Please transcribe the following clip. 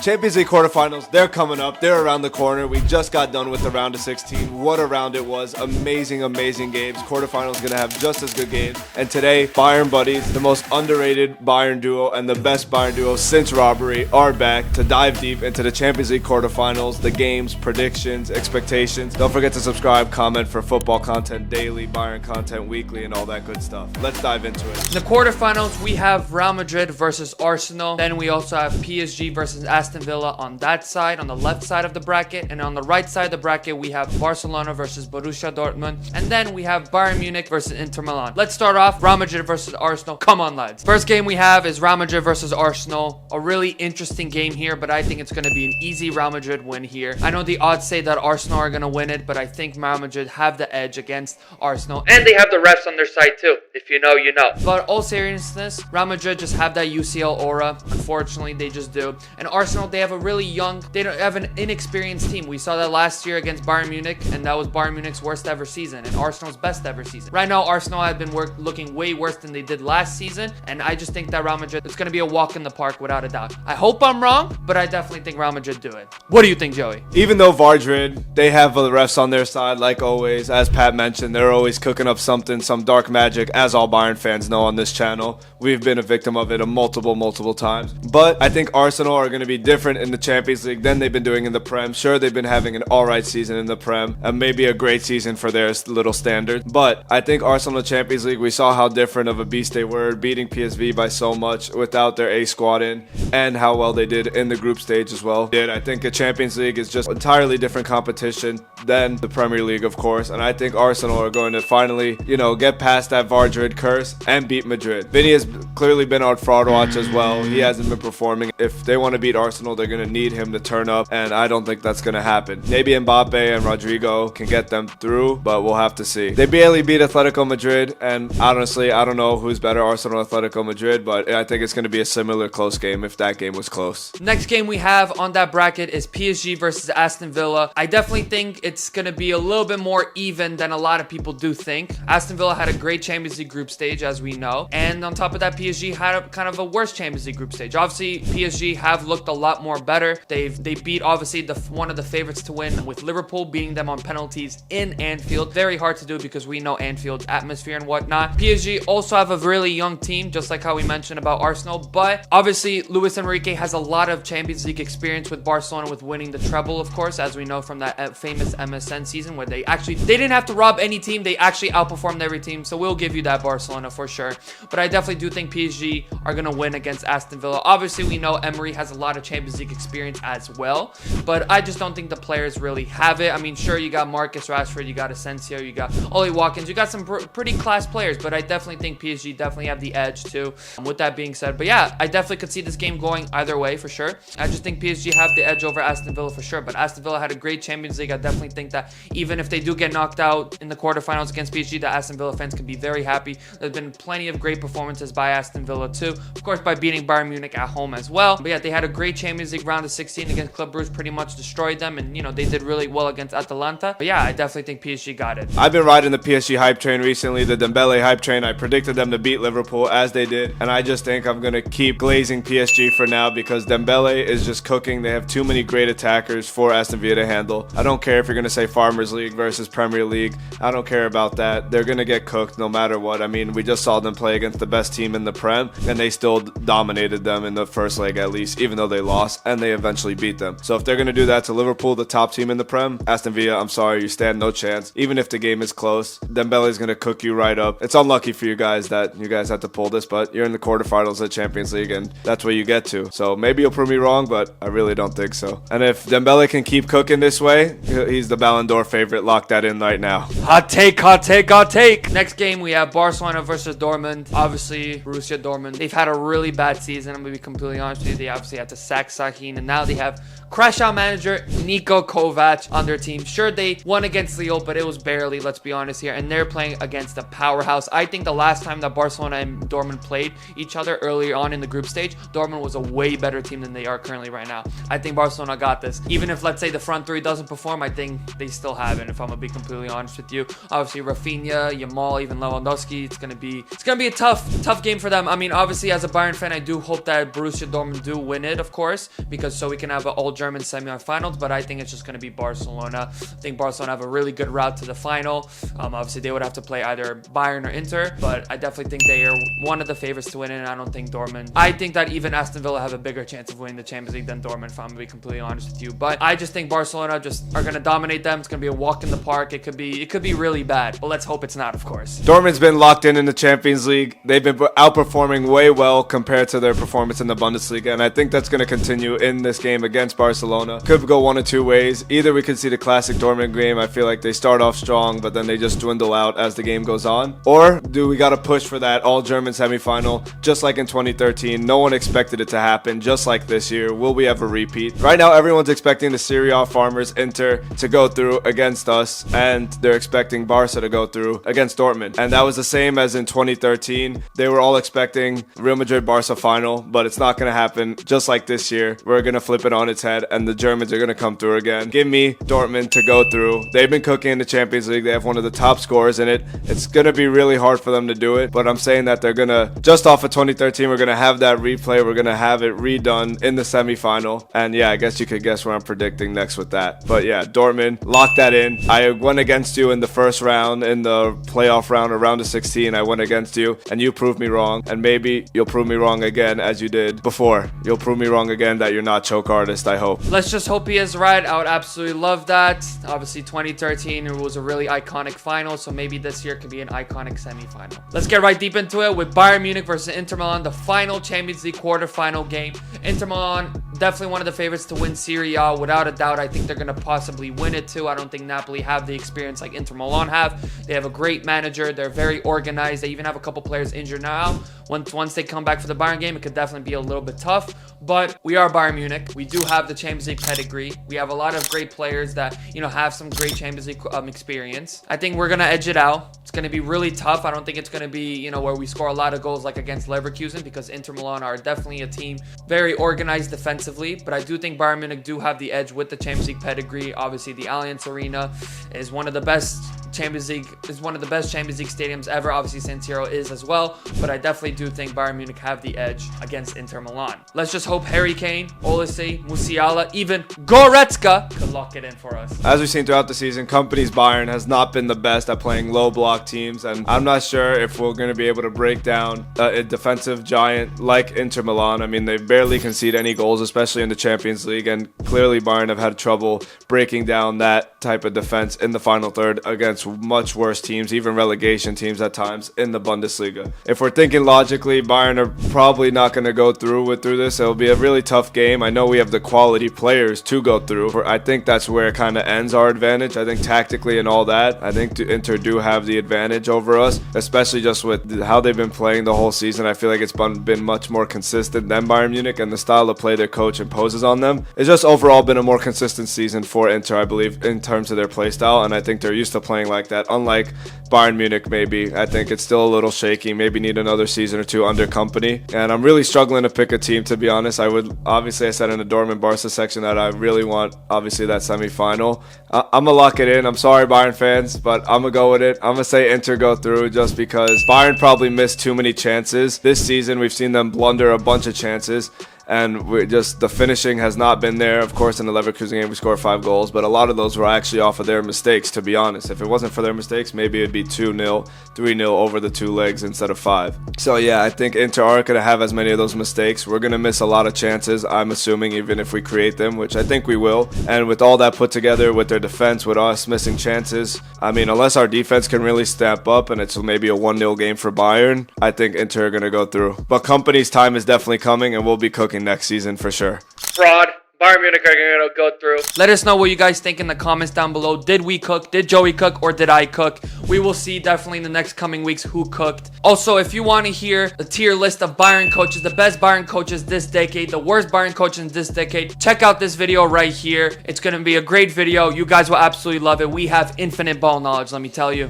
Champions League quarterfinals, they're coming up. They're around the corner. We just got done with the round of 16. What a round it was. Amazing, amazing games. Quarterfinals going to have just as good games. And today, Bayern buddies, the most underrated Bayern duo and the best Bayern duo since robbery, are back to dive deep into the Champions League quarterfinals, the games, predictions, expectations. Don't forget to subscribe, comment for football content daily, Bayern content weekly, and all that good stuff. Let's dive into it. In the quarterfinals, we have Real Madrid versus Arsenal. Then we also have PSG versus Aston Villa on that side, on the left side of the bracket. And on the right side of the bracket, we have Barcelona versus Borussia Dortmund. And then we have Bayern Munich versus Inter Milan. Let's start off Real Madrid versus Arsenal. Come on, lads. First game we have is Real Madrid versus Arsenal. A really interesting game here, but I think it's going to be an easy Real Madrid win here. I know the odds say that Arsenal are going to win it, but I think Real Madrid have the edge against Arsenal. And they have the refs on their side too. If you know, you know. But all seriousness, Real Madrid just have that UCL aura. Unfortunately, they just do. And Arsenal, they have a really young, they don't have an inexperienced team. We saw that last year against Bayern Munich, and that was Bayern Munich's worst ever season and Arsenal's best ever season. Right now, Arsenal have been looking way worse than they did last season, and I just think that Real Madrid, it's going to be a walk in the park without a doubt. I hope I'm wrong, but I definitely think Real Madrid do it. What do you think, Joey? Even though Madrid, they have the refs on their side, like always. As Pat mentioned, they're always cooking up something, some dark magic, as all Bayern fans know on this channel. We've been a victim of it multiple times. But I think Arsenal are going to be different in the Champions League than they've been doing in the Prem. Sure, they've been having an alright season in the Prem, and maybe a great season for their little standards. But I think Arsenal in the Champions League, we saw how different of a beast they were, beating PSV by so much without their A squad in, and how well they did in the group stage as well. I think the Champions League is just entirely different competition than the Premier League, of course, and I think Arsenal are going to finally, get past that Madrid curse and beat Madrid. Vinny has clearly been on fraud watch as well. He hasn't been performing. If they want to beat Arsenal, they're going to need him to turn up, and I don't think that's going to happen. Maybe Mbappe and Rodrigo can get them through, but we'll have to see. They barely beat Atletico Madrid, and honestly, I don't know who's better, Arsenal or Atletico Madrid, but I think it's going to be a similar close game if that game was close. Next game we have on that bracket is PSG versus Aston Villa. I definitely think it's going to be a little bit more even than a lot of people do think. Aston Villa had a great Champions League group stage, as we know, and on top of that, PSG had a kind of a worse Champions League group stage. Obviously, PSG have looked a lot more better. They beat obviously one of the favorites to win, with Liverpool beating them on penalties in Anfield. Very hard to do because we know Anfield's atmosphere and whatnot. PSG also have a really young team, just like how we mentioned about Arsenal, but obviously Luis Enrique has a lot of Champions League experience with Barcelona, with winning the treble, of course, as we know from that famous MSN season where they didn't have to rob any team. They actually outperformed every team, so we'll give you that, Barcelona, for sure. But I definitely do think PSG are going to win against Aston Villa. Obviously, we know Emery has a lot of Champions League experience as well, but I just don't think the players really have it. I mean, sure, you got Marcus Rashford, you got Asensio, you got Ollie Watkins, you got some pretty class players, but I definitely think PSG definitely have the edge too, with that being said. But yeah, I definitely could see this game going either way for sure. I just think PSG have the edge over Aston Villa for sure, but Aston Villa had a great Champions League. I definitely think that even if they do get knocked out in the quarterfinals against PSG, the Aston Villa fans can be very happy. There's been plenty of great performances by Aston Villa too, of course, by beating Bayern Munich at home as well. But yeah, they had a great Champions League round of 16 against Club Brugge, pretty much destroyed them, and they did really well against Atalanta. But yeah, I definitely think PSG got it. I've been riding the PSG hype train recently, the Dembele hype train. I predicted them to beat Liverpool, as they did, and I just think I'm going to keep glazing PSG for now because Dembele is just cooking. They have too many great attackers for Aston Villa to handle. I don't care if you're going to say Farmers League versus Premier League. I don't care about that. They're going to get cooked no matter what. I mean, we just saw them play against the best team in the Prem, and they still dominated them in the first leg at least, even though they lost, and they eventually beat them. So if they're going to do that to Liverpool, the top team in the Prem, Aston Villa, I'm sorry, you stand no chance. Even if the game is close, Dembele is going to cook you right up. It's unlucky for you guys that you guys have to pull this, but you're in the quarterfinals of Champions League, and that's where you get to. So maybe you'll prove me wrong, but I really don't think so. And if Dembele can keep cooking this way, he's the Ballon d'Or favorite. Lock that in right now. Hot take, hot take, hot take. Next game, we have Barcelona versus Dortmund. Obviously, Borussia Dortmund, they've had a really bad season. I'm going to be completely honest with you. They obviously had to sack Sahin, and now they have crash out manager Niko Kovac on their team. Sure, they won against Lille, but it was barely, let's be honest here, and they're playing against a powerhouse. I think the last time that Barcelona and Dortmund played each other earlier on in the group stage, Dortmund was a way better team than they are currently right now. I think Barcelona got this. Even if, let's say, the front three doesn't perform, I think think they still haven't, if I'm gonna be completely honest with you. Obviously, Rafinha, Yamal, even Lewandowski, it's gonna be a tough game for them. I mean, obviously, as a Bayern fan, I do hope that Borussia Dortmund do win it, of course, because so we can have an all-German semi-finals, but I think it's just gonna be Barcelona. I think Barcelona have a really good route to the final. Obviously, they would have to play either Bayern or Inter, but I definitely think they are one of the favorites to win it, and I don't think Dortmund. I think that even Aston Villa have a bigger chance of winning the Champions League than Dortmund, if I'm gonna be completely honest with you. But I just think Barcelona just are gonna dominate them. It's gonna be a walk in the park. It could be really bad, but let's hope it's not, of course. Dortmund's been locked in the Champions League. They've been outperforming way well compared to their performance in the Bundesliga, and I think that's going to continue in this game against Barcelona. Could go one of two ways. Either we could see the classic Dortmund game. I feel like they start off strong, but then they just dwindle out as the game goes on. Or do we got to push for that all-German semifinal, just like in 2013? No one expected it to happen, just like this year. Will we have a repeat? Right now, everyone's expecting the Serie A farmers Inter to go through against us, and they're expecting Barca to go through against Dortmund. And that was the same as in 2013. They were all expecting Real Madrid-Barca final, but it's not going to happen. Just like this year, we're going to flip it on its head, and the Germans are going to come through again. Give me Dortmund to go through. They've been cooking in the Champions League. They have one of the top scorers in it. It's going to be really hard for them to do it, but I'm saying that they're going to, just off of 2013, we're going to have that replay. We're going to have it redone in the semifinal. And yeah, I guess you could guess what I'm predicting next with that. But yeah, Dortmund, lock that in. I went against you in the first round, in the playoff round, or round of 16. I went against you, and you proved me wrong. And maybe you'll prove me wrong again, as you did before. You'll prove me wrong again that you're not choke artist, I hope. Let's just hope he is right. I would absolutely love that. Obviously, 2013, it was a really iconic final, so maybe this year could be an iconic semi-final. Let's get right deep into it with Bayern Munich versus Inter Milan, the final Champions League quarterfinal game. Inter Milan, definitely one of the favorites to win Serie A, without a doubt. I think they're going to possibly win it too. I don't think Napoli have the experience like Inter Milan have. They have a great manager. They're very organized. They even have a couple players injured now. Once they come back for the Bayern game, it could definitely be a little bit tough. But we are Bayern Munich. We do have the Champions League pedigree. We have a lot of great players that, have some great Champions League experience. I think we're going to edge it out. It's going to be really tough. I don't think it's going to be, where we score a lot of goals like against Leverkusen, because Inter Milan are definitely a team very organized defensively. But I do think Bayern Munich do have the edge with the Champions League pedigree. Obviously, the Allianz Arena is one of the best Champions League stadiums ever. Obviously, San Siro is as well, but I definitely do think Bayern Munich have the edge against Inter Milan. Let's just hope Harry Kane, Olise, Musiala, even Goretzka could lock it in for us. As we've seen throughout the season, Company's Bayern has not been the best at playing low block teams, and I'm not sure if we're going to be able to break down a defensive giant like Inter Milan. I mean, they barely concede any goals, especially in the Champions League, and clearly Bayern have had trouble breaking down that type of defense in the final third against much worse teams, even relegation teams at times in the Bundesliga. If we're thinking logically, Bayern are probably not going to go through this. It'll be a really tough game. I know we have the quality players to go through. I think that's where it kind of ends our advantage. I think tactically and all that, I think Inter do have the advantage over us, especially just with how they've been playing the whole season. I feel like it's been much more consistent than Bayern Munich, and the style of play their coach imposes on them. It's just overall been a more consistent season for Inter, I believe, in terms of their play style, and I think they're used to playing like that. Unlike Bayern Munich, maybe. I think it's still a little shaky. Maybe need another season or two under Company. And I'm really struggling to pick a team, to be honest. I said in the Dortmund Barca section that I really want, obviously, that semi-final. I'm going to lock it in. I'm sorry, Bayern fans, but I'm going to go with it. I'm going to say Inter go through, just because Bayern probably missed too many chances. This season, we've seen them blunder a bunch of chances, and the finishing has not been there. Of course, in the Leverkusen game, we scored 5 goals, but a lot of those were actually off of their mistakes, to be honest. If it wasn't for their mistakes, maybe it'd be 2-0, 3-0 over the 2 legs instead of 5. So yeah, I think Inter aren't going to have as many of those mistakes. We're going to miss a lot of chances, I'm assuming, even if we create them, which I think we will. And with all that put together, with their defense, with us missing chances, I mean, unless our defense can really step up and it's maybe a 1-0 game for Bayern, I think Inter are going to go through. But Company's time is definitely coming, and we'll be cooking next season for sure. Fraud. Bayern Munich are going to go through. Let us know what you guys think in the comments down below. Did we cook? Did Joey cook? Or did I cook? We will see definitely in the next coming weeks who cooked. Also, if you want to hear a tier list of Bayern coaches, the best Bayern coaches this decade, the worst Bayern coaches this decade, check out this video right here. It's going to be a great video. You guys will absolutely love it. We have infinite ball knowledge, let me tell you.